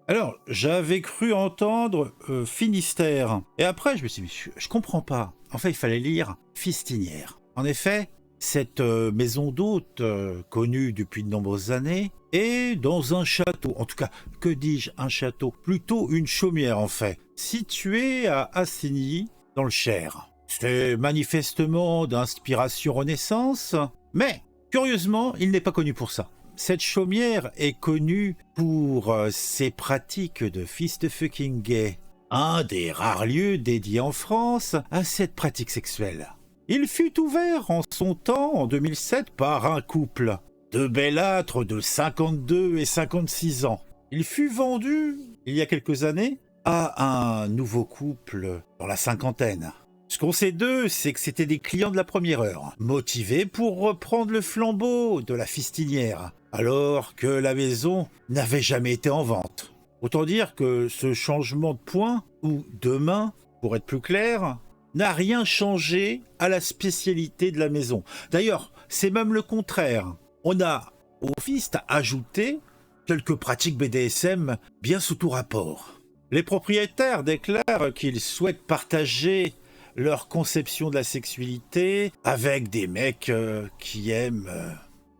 Alors, j'avais cru entendre Finistère. Et après, je me suis dit, mais je comprends pas. En fait, il fallait lire Fistinière. En effet, cette maison d'hôte, connue depuis de nombreuses années, est dans un château. En tout cas, que dis-je, un château? Plutôt une chaumière, en fait, située à Assigny, dans le Cher. C'est manifestement d'inspiration Renaissance, mais curieusement, il n'est pas connu pour ça. Cette chaumière est connue pour ses pratiques de fist fucking gay, un des rares lieux dédiés en France à cette pratique sexuelle. Il fut ouvert en son temps, en 2007, par un couple de bellâtres de 52 et 56 ans. Il fut vendu, il y a quelques années, à un nouveau couple dans la cinquantaine. Ce qu'on sait d'eux, c'est que c'était des clients de la première heure, motivés pour reprendre le flambeau de la fistinière, alors que la maison n'avait jamais été en vente. Autant dire que ce changement de point, ou de main, pour être plus clair, n'a rien changé à la spécialité de la maison. D'ailleurs, c'est même le contraire. On a au fist ajouté quelques pratiques BDSM bien sous tout rapport. Les propriétaires déclarent qu'ils souhaitent partager leur conception de la sexualité avec des mecs qui aiment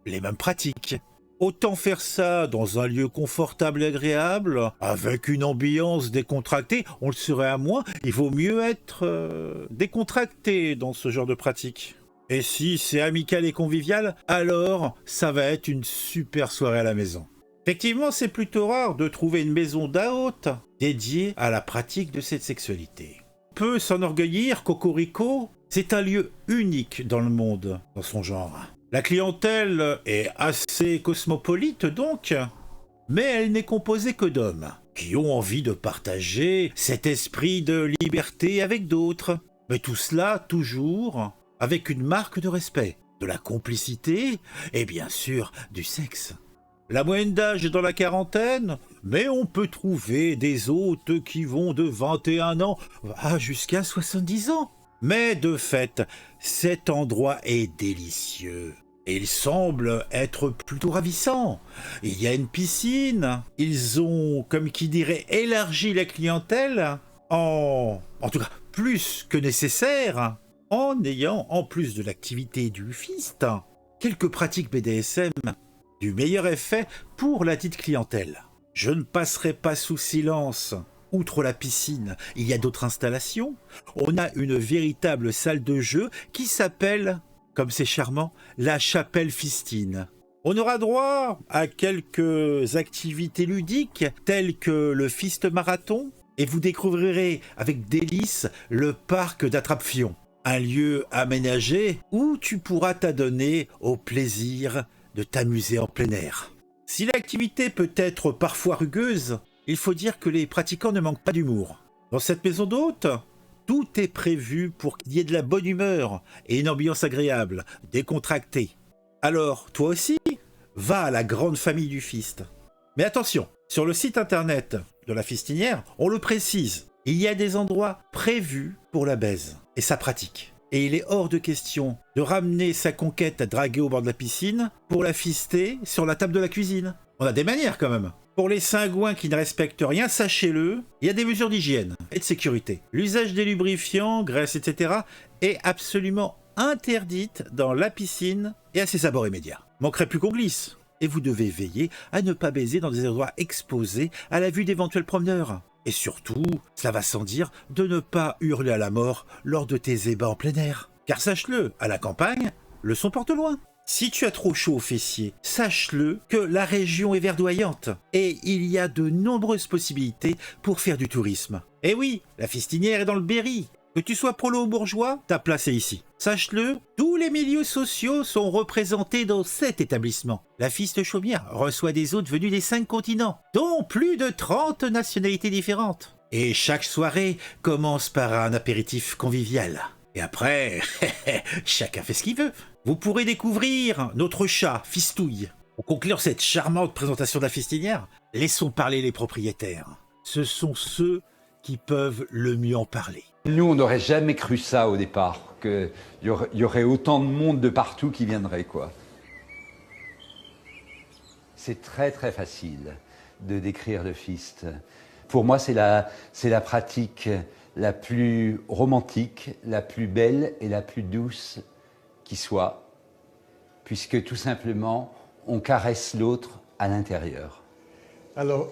les mêmes pratiques. Autant faire ça dans un lieu confortable et agréable, avec une ambiance décontractée, on le serait à moins, il vaut mieux être décontracté dans ce genre de pratique. Et si c'est amical et convivial, alors ça va être une super soirée à la maison. Effectivement, c'est plutôt rare de trouver une maison d'hôte dédiée à la pratique de cette sexualité. On peut s'enorgueillir, Cocorico, c'est un lieu unique dans le monde, dans son genre. La clientèle est assez cosmopolite donc, mais elle n'est composée que d'hommes qui ont envie de partager cet esprit de liberté avec d'autres. Mais tout cela toujours avec une marque de respect, de la complicité et bien sûr du sexe. La moyenne d'âge est dans la quarantaine, mais on peut trouver des hôtes qui vont de 21 ans à jusqu'à 70 ans. Mais de fait, cet endroit est délicieux. Et il semble être plutôt ravissant. Il y a une piscine. Ils ont, comme qui dirait, élargi la clientèle en tout cas, plus que nécessaire, en ayant, en plus de l'activité du fist, quelques pratiques BDSM du meilleur effet pour la dite clientèle. Je ne passerai pas sous silence. Outre la piscine, il y a d'autres installations. On a une véritable salle de jeu qui s'appelle, comme c'est charmant, la chapelle fistine. On aura droit à quelques activités ludiques telles que le fist marathon et vous découvrirez avec délice le parc d'attrape-fion, un lieu aménagé où tu pourras t'adonner au plaisir de t'amuser en plein air. Si l'activité peut être parfois rugueuse, il faut dire que les pratiquants ne manquent pas d'humour. Dans cette maison d'hôte, tout est prévu pour qu'il y ait de la bonne humeur et une ambiance agréable, décontractée. Alors, toi aussi, va à la grande famille du fist. Mais attention, sur le site internet de la fistinière, on le précise, il y a des endroits prévus pour la baise et sa pratique. Et il est hors de question de ramener sa conquête à draguer au bord de la piscine pour la fister sur la table de la cuisine. On a des manières quand même. Pour les cingouins qui ne respectent rien, sachez-le, il y a des mesures d'hygiène et de sécurité. L'usage des lubrifiants, graisses, etc. est absolument interdite dans la piscine et à ses abords immédiats. Manquerait plus qu'on glisse. Et vous devez veiller à ne pas baiser dans des endroits exposés à la vue d'éventuels promeneurs. Et surtout, cela va sans dire, de ne pas hurler à la mort lors de tes ébats en plein air. Car sache-le, à la campagne, le son porte loin. Si tu as trop chaud aux fessiers, sache-le que la région est verdoyante et il y a de nombreuses possibilités pour faire du tourisme. Et oui, la fistinière est dans le Berry. Que tu sois prolo ou bourgeois, ta place est ici. Sache-le, tous les milieux sociaux sont représentés dans cet établissement. La Fist Chaumière reçoit des hôtes venus des 5 continents, dont plus de 30 nationalités différentes. Et chaque soirée commence par un apéritif convivial. Et après, chacun fait ce qu'il veut. Vous pourrez découvrir notre chat, Fistouille. Pour conclure cette charmante présentation de la fistinière, laissons parler les propriétaires. Ce sont ceux qui peuvent le mieux en parler. Nous, on n'aurait jamais cru ça au départ, qu'il y aurait autant de monde de partout qui viendrait, quoi. C'est très très facile. de décrire le fist. Pour moi, c'est la pratique la plus romantique, la plus belle et la plus douce qui soit, puisque tout simplement, on caresse l'autre à l'intérieur. Alors,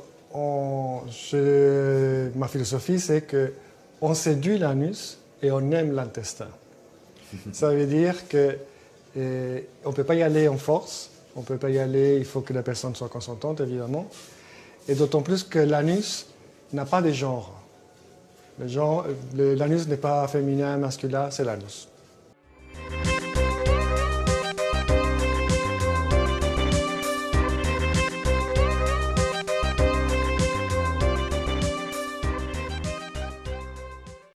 ma philosophie, c'est qu'on séduit l'anus et on aime l'intestin. Ça veut dire qu'on ne peut pas y aller en force, on ne peut pas y aller, il faut que la personne soit consentante, évidemment. Et d'autant plus que l'anus n'a pas de genre. L'anus n'est pas féminin, masculin, c'est l'anus.